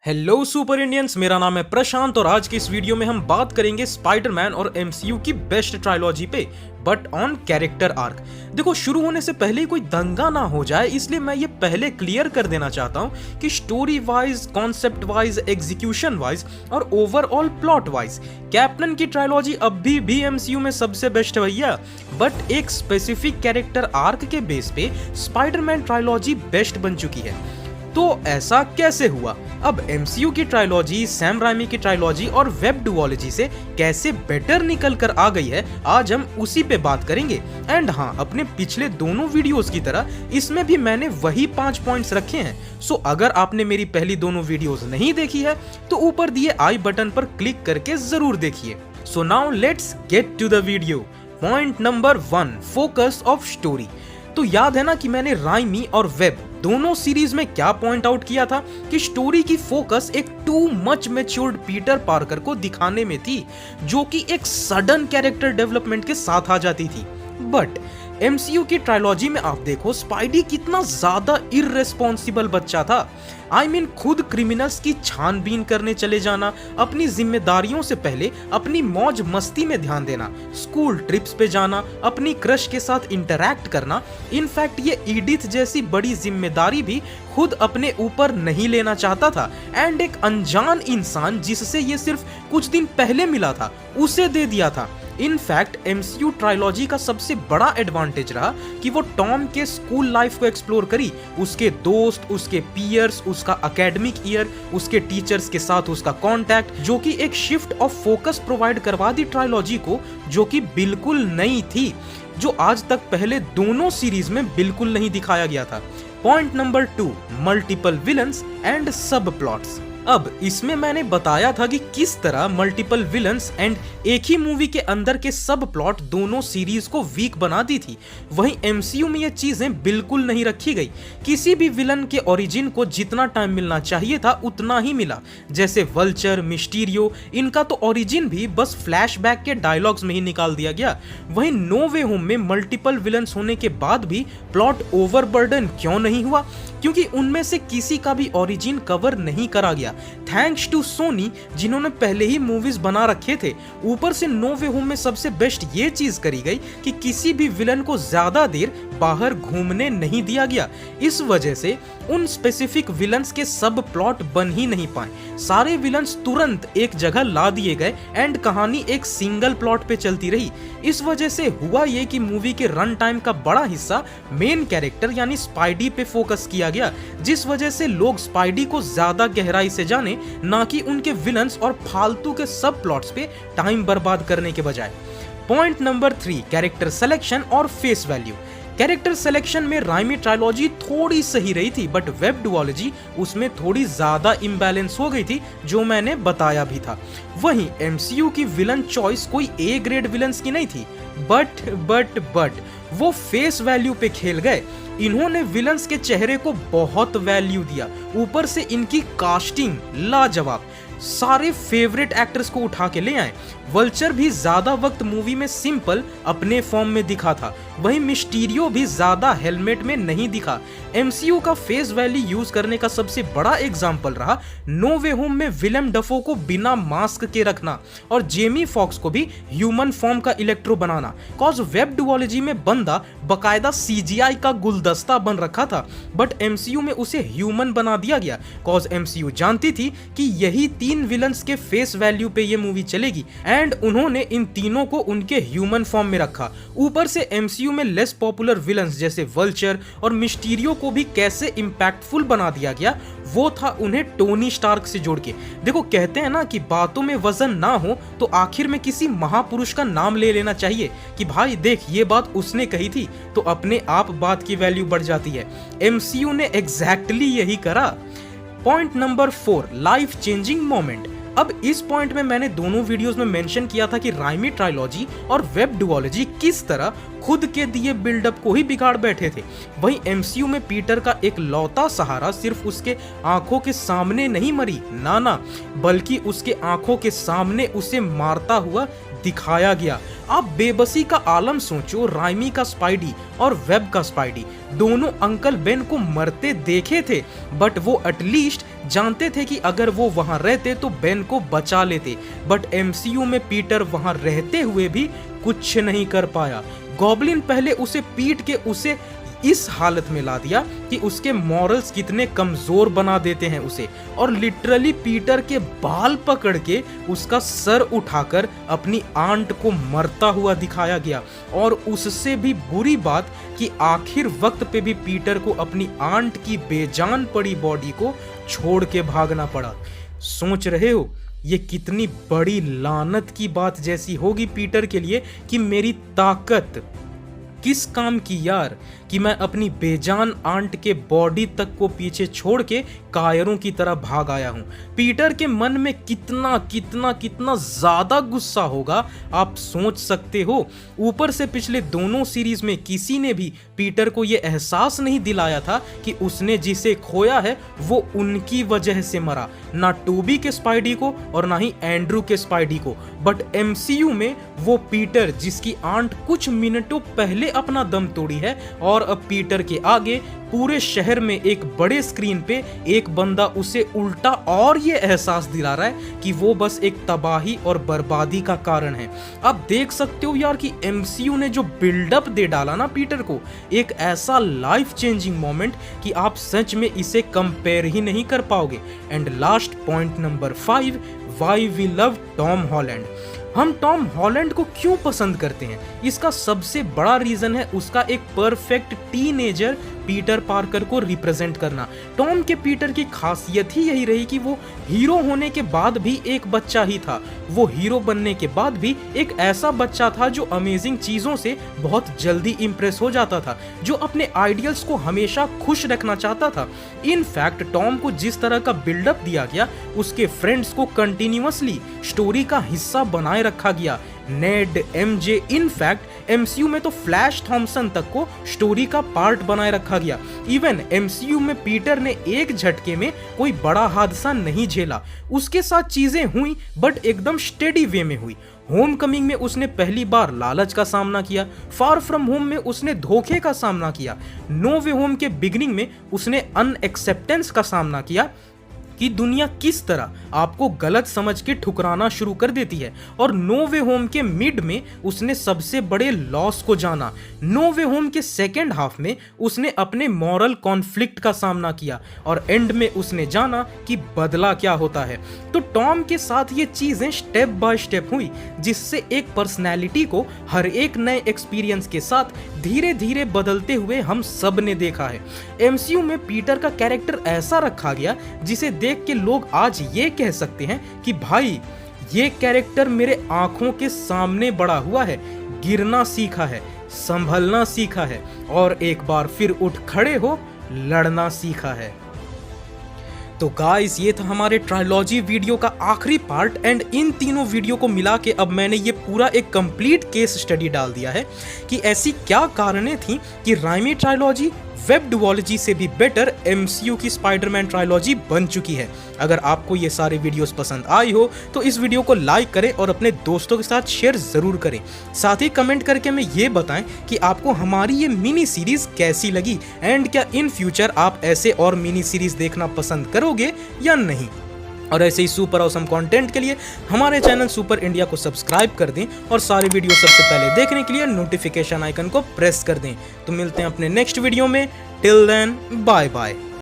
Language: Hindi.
हेलो सुपर इंडियंस, मेरा नाम है प्रशांत और आज की इस वीडियो में हम बात करेंगे स्पाइडरमैन और एमसीयू की बेस्ट ट्रायलॉजी पे, बट ऑन कैरेक्टर आर्क। देखो, शुरू होने से पहले ही कोई दंगा ना हो जाए, इसलिए मैं ये पहले क्लियर कर देना चाहता हूँ कि story wise, concept wise, execution wise और ओवरऑल प्लॉट वाइज कैप्टन की ट्रायलॉजी अभी भी एमसीयू में सबसे बेस्ट है भैया। बट एक स्पेसिफिक कैरेक्टर आर्क के बेस पे स्पाइडरमैन ट्रायलॉजी बेस्ट बन चुकी है। तो ऐसा कैसे हुआ? अब एमसीयू की ट्रायलॉजी सैम राइमी की ट्रायलॉजी और वेब डुओलॉजी से कैसे बेटर निकल कर आ गई है, आज हम उसी पे बात करेंगे। एंड हाँ, अपने पिछले दोनों वीडियोस की तरह इसमें भी मैंने वही 5 पॉइंट्स रखे हैं। सो अगर आपने मेरी पहली दोनों वीडियोस नहीं देखी है तो ऊपर दिए आई बटन पर क्लिक करके जरूर देखिए। So now let's get to the video. Point number 1, focus of story. तो याद है ना कि मैंने राइमी और वेब दोनों सीरीज में क्या पॉइंट आउट किया था कि स्टोरी की फोकस एक too much matured Peter Parker को दिखाने में थी, जो कि एक सडन कैरेक्टर डेवलपमेंट के साथ आ जाती थी। बट एमसीयू की ट्रायलॉजी में आप देखो, स्पाइडी कितना ज्यादा इररेस्पॉन्सिबल बच्चा था। I mean, खुद क्रिमिनल्स की छानबीन करने चले जाना, अपनी जिम्मेदारियों से पहले अपनी मौज मस्ती में ध्यान देना, स्कूल ट्रिप्स पे जाना, अपनी क्रश के साथ इंटरैक्ट करना। इनफैक्ट ये एडिथ जैसी बड़ी जिम्मेदारी भी खुद अपने ऊपर नहीं लेना चाहता था एंड एक अनजान इंसान जिससे ये सिर्फ कुछ दिन पहले मिला था उसे दे दिया था। इनफैक्ट एमसीयू ट्रायलॉजी का सबसे बड़ा एडवांटेज रहा कि वो टॉम के स्कूल लाइफ को एक्सप्लोर करी, उसके दोस्त, उसके पीयर्स, उसका एकेडमिक ईयर, उसके टीचर्स के साथ उसका कांटेक्ट, जो कि एक शिफ्ट ऑफ फोकस प्रोवाइड करवा दी ट्रायलॉजी को, जो कि बिल्कुल नई थी, जो आज तक पहले दोनों सीरीज में बिल्कुल नहीं दिखाया गया था। Point number 2, multiple villains and सब प्लॉट्स। अब इसमें मैंने बताया था कि किस तरह मल्टीपल विलन्स एंड एक ही मूवी के अंदर के सब प्लॉट दोनों सीरीज को वीक बना दी थी। वहीं एमसीयू में ये चीजें बिल्कुल नहीं रखी गई। किसी भी विलन के ओरिजिन को जितना टाइम मिलना चाहिए था उतना ही मिला। जैसे वल्चर, मिस्टीरियो, इनका तो ओरिजिन भी बस फ्लैशबैक के डायलॉग्स में ही निकाल दिया गया। वहीं नो वे होम में मल्टीपल विलन्स होने के बाद भी प्लॉट ओवरबर्डन क्यों नहीं हुआ? क्योंकि उनमें से किसी का भी ओरिजिन कवर नहीं करा गया, थैंक्स टू सोनी, जिन्होंने पहले ही मूवीज बना रखे थे। ऊपर से नो वे होम में सबसे बेस्ट ये चीज करी गई कि किसी भी विलन को ज्यादा देर बाहर घूमने नहीं दिया गया। इस वजह से उन स्पेसिफिक विलन्स के सब प्लॉट बन ही नहीं पाए। सारे विलन्स तुरंत एक जगह ला दिए गए एंड कहानी एक सिंगल प्लॉट पे चलती रही। इस वजह से हुआ ये कि मूवी के रन टाइम का बड़ा हिस्सा मेन कैरेक्टर यानी स्पाइडी पे फोकस किया गया, जिस वजह से लोग स्पाइडी को ज्यादा गहराई से जाने, ना कि उनके विलन्स और फालतू के सब प्लॉट्स पे टाइम बर्बाद करने के बजाय। पॉइंट नंबर 3, कैरेक्टर सिलेक्शन और फेस वैल्यू। कैरेक्टर सिलेक्शन में राइमी ट्रायलॉजी थोड़ी सही रही थी, बट वेब डुओलॉजी उसमें थोड़ी ज्यादा इम्बैलेंस हो गई थी, जो मैंने बताया भी था। वहीं एमसीयू की विलन चॉइस कोई ए ग्रेड विलन्स की नहीं थी, बट वो फेस वैल्यू पे खेल गए। इन्होंने विलन्स के चेहरे को बहुत वैल्यू दिया, ऊपर से इनकी कास्टिंग लाजवाब। सारे फेवरेट एक्टर्स को उठा के ले आए। वल्चर भी ज्यादा वक्त मूवी में सिंपल अपने फॉर्म में दिखा था, वहीं मिस्टीरियो भी ज्यादा हेलमेट में नहीं दिखा। एमसीयू का फेस वैल्यू यूज करने का सबसे बड़ा एग्जांपल रहा नो वे होम में विलेम डफो को बिना मास्क के रखना और जेमी फॉक्स को भी ह्यूमन फॉर्म का इलेक्ट्रो बनाना। कॉज वेब डुओलॉजी में बंदा बकायदा सीजीआई का गुलदस्ता बन रखा था, बट एमसीयू में उसे ह्यूमन बना दिया गया। कॉज एमसीयू जानती थी कि यही 3 विलन्स के फेस वैल्यू पे ये मूवी चलेगी एंड उन्होंने इन तीनों को उनके ह्यूमन फॉर्म में रखा। ऊपर से एमसीयू में लेस पॉपुलर विलन्स जैसे वल्चर और मिस्टीरियो को भी कैसे इम्पैक्टफुल बना दिया गया, वो था उन्हें टोनी स्टार्क से जोड़ के। देखो, कहते हैं ना कि बातों में वजन ना हो तो आखिर में किसी महापुरुष का नाम ले लेना चाहिए कि भाई देख, ये बात उसने कही थी, तो अपने आप बात की वैल्यू बढ़ जाती है। एमसीयू ने एग्जैक्टली यही करा। Point number 4, life changing moment. अब इस पॉइंट में मैंने दोनों वीडियोस में मेंशन किया था कि राइमी ट्रायलॉजी और वेब डुओलॉजी किस तरह खुद के दिए बिल्डअप को ही बिगाड़ बैठे थे। वहीं एमसीयू में पीटर का एक लौता सहारा सिर्फ उसके आंखों के सामने नहीं मरी, ना, बल्कि उसके आंखों के सामने उसे मारता हुआ दिखाया गया। आप बेबसी का आलम सोचो, राइमी का स्पाइडी और वेब का स्पाइडी दोनों अंकल बेन को मरते देखे थे, बट वो एटलीस्ट जानते थे कि अगर वो वहां रहते तो बेन को बचा लेते। बट एमसीयू में पीटर वहां रहते हुए भी कुछ नहीं कर पाया। गॉब्लिन पहले उसे पीट के उसे इस हालत में ला दिया कि उसके मॉरल्स कितने कमजोर बना देते हैं उसे, और लिटरली पीटर के बाल पकड़ के उसका सर उठाकर अपनी आंट को मरता हुआ दिखाया गया। और उससे भी बुरी बात कि आखिर वक्त पे भी पीटर को अपनी आंट की बेजान पड़ी बॉडी को छोड़ के भागना पड़ा। सोच रहे हो ये कितनी बड़ी लानत की बात जैसी होगी पीटर के लिए कि मेरी ताकत किस काम की यार, कि मैं अपनी बेजान आंट के बॉडी तक को पीछे छोड़ के कायरों की तरह भाग आया हूं। पीटर के मन में कितना कितना कितना ज्यादा गुस्सा होगा आप सोच सकते हो। ऊपर से पिछले दोनों सीरीज में किसी ने भी पीटर को यह एहसास नहीं दिलाया था कि उसने जिसे खोया है वो उनकी वजह से मरा, ना टोबी के स्पाइडी को और ना ही एंड्रू के स्पाइडी को। बट एमसीयू में वो पीटर जिसकी आंट कुछ मिनटों पहले अपना दम तोड़ी है, और अब पीटर के आगे पूरे शहर में एक बड़े स्क्रीन पे एक बंदा उसे उल्टा और ये एहसास दिला रहा है कि वो बस एक तबाही और बर्बादी का कारण है। आप देख सकते हो यार कि एमसीयू ने जो बिल्डअप दे डाला ना पीटर को, एक ऐसा लाइफ चेंजिंग मोमेंट कि आप सच में इसे कंपेयर ही नहीं कर पाओगे। And last point number 5, why we love Tom Holland. हम टॉम हॉलैंड को क्यों पसंद करते हैं? इसका सबसे बड़ा रीजन है उसका एक परफेक्ट टीनेजर पीटर पार्कर को रिप्रेजेंट करना। टॉम के पीटर की खासियत ही यही रही कि वो हीरो होने के बाद भी एक बच्चा ही था। वो हीरो बनने के बाद भी एक ऐसा बच्चा था जो अमेजिंग चीजों से बहुत जल्दी इंप्रेस हो जाता था, जो अपने आइडियल्स को हमेशा खुश रखना चाहता था। इनफैक्ट टॉम को जिस तरह का बिल्डअप दिया गया, उसके फ्रेंड्स को कंटिन्यूअसली स्टोरी का हिस्सा बनाए रखा गया। नेड, एमजे, इनफैक्ट एमसीयू में तो फ्लैश थॉमसन तक को स्टोरी का पार्ट बनाए रखा गया। इवन एमसीयू में पीटर ने एक झटके में कोई बड़ा हादसा नहीं झेला। उसके साथ चीजें हुई बट एकदम स्टेडी वे में हुई। होम कमिंग में उसने पहली बार लालच का सामना किया, फार फ्रॉम होम में उसने धोखे का सामना किया, नो वे होम के बिगिनिंग में उसने अनएक्सेप्टेंस का सामना किया कि दुनिया किस तरह आपको गलत समझ के ठुकराना शुरू कर देती है, और नो वे होम के मिड में उसने सबसे बड़े लॉस को जाना। नो वे होम के सेकेंड हाफ में उसने अपने मॉरल कॉन्फ्लिक्ट का सामना किया, और एंड में उसने जाना कि बदला क्या होता है। तो टॉम के साथ ये चीजें स्टेप बाय स्टेप हुई, जिससे एक पर्सनैलिटी को हर एक नए एक्सपीरियंस के साथ धीरे धीरे बदलते हुए हम सब ने देखा है। एमसीयू में पीटर का कैरेक्टर ऐसा रखा गया जिसे देख के लोग आज ये कह सकते हैं कि भाई ये कैरेक्टर मेरे आंखों के सामने बड़ा हुआ है, गिरना सीखा है, संभलना सीखा है, और एक बार फिर उठ खड़े हो लड़ना सीखा है। तो गाइस ये था हमारे ट्रायलॉजी वीडियो का आखिरी पार्ट, एंड इन तीनों वीडियो को मिला के अब मैंने ये पूरा एक कंप्लीट केस स्टडी डाल दिया है कि ऐसी क्या कारणें थी कि राइमी ट्रायलॉजी वेब डुओलॉजी से भी बेटर एमसीयू की स्पाइडरमैन ट्रायलॉजी बन चुकी है। अगर आपको ये सारे वीडियोस पसंद आई हो तो इस वीडियो को लाइक करें और अपने दोस्तों के साथ शेयर जरूर करें। साथ ही कमेंट करके हमें ये बताएं कि आपको हमारी ये मिनी सीरीज कैसी लगी, एंड क्या इन फ्यूचर आप ऐसे और मिनी सीरीज देखना पसंद करोगे या नहीं। और ऐसे ही सुपर ऑसम कंटेंट के लिए हमारे चैनल सुपर इंडिया को सब्सक्राइब कर दें, और सारे वीडियो सबसे पहले देखने के लिए नोटिफिकेशन आइकन को प्रेस कर दें। तो मिलते हैं अपने नेक्स्ट वीडियो में। Till then bye bye.